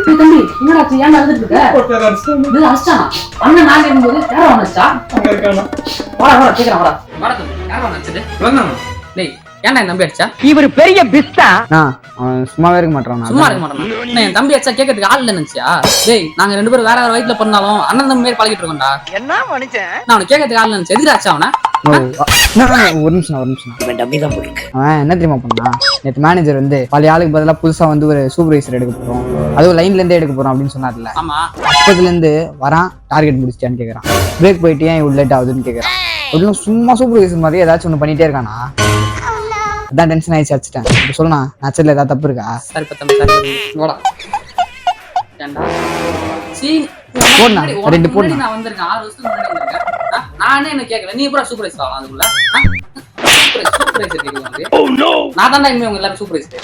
தம்பி என்னடா ஏன் அழுதுட்டு இருக்க? அடிச்சானா? அண்ணன் நாங்க இருக்கும்போது யாரும் அடிச்சா? வாடா வாடா சீக்கிரம் வாடா. வாடா தம்பி யாரும் அடிச்சது? டேய் ஏன்டா என் தம்பி அடிச்சா? இவர் பெரிய பிஸ்தா. அவன் சும்மாவே இருக்க மாட்டான். சும்மா இருக்க மாட்டான். என் தம்பி அடிச்சா கேட்கறதுக்கு ஆள் இல்ல நினைச்சியா? டேய் நாங்க 2 பேரும் வேற வேற வயித்துல பண்ணாலும் அண்ணன் தம்பி மாதிரி பழகிட்டு இருக்கோம்டா. என்ன மனுஷன்? நான் அவனை கேட்கறதுக்கு ஆள் நினைச்சு எதிராச்சா அவனை? ஒரு நிமிஷம் இவன் டம்மி தான் போயிருக்கு. அவன் என்ன தெரியுமா பண்ணா, நேற்று மேனேஜர் வந்து பழைய ஆளுக்கு பதிலாக புதுசா வந்து ஒரு சூப்பர்வைசர் எடுக்க போறோம், அதுவும் லைன்ல இருந்தே எடுக்க போறோம் அப்படின்னு சொன்னார்ல. ஆமா அப்பதுல இருந்து வரான், டார்கெட் முடிச்சிட்டான்னு கேக்குறான். பிரேக் போயிட்டு ஏன் இவ்வளவு லேட் ஆகுதுன்னு கேக்குறான். அதுவும் சும்மா சூப்பர்வைசர் மாதிரி ஏதாச்சும் ஒண்ணு பண்ணிட்டே இருக்கானா. அதான் டென்ஷன் ஆயிடுச்சு, அடிச்சிட்டேன். இப்ப சொல்லணா நச்சல ஏதாவது தப்பு இருக்கா? சரி தம்பி சரி போடா. ஏண்டா போடா 2 போடா. நான் வந்திருக்கேன் 6 வருஷத்துக்கு முன்னாடி வந்திருக்கேன். நானே என்ன கேட்கல, நீ எப்படா சூப்பர்வைசர் ஆகலாம் அதுக்குள்ள? சூப்பர்வைசர் கேக்குது. நான் தான்டா இனிமே உங்க எல்லாரும் சூப்பர்வைசர்.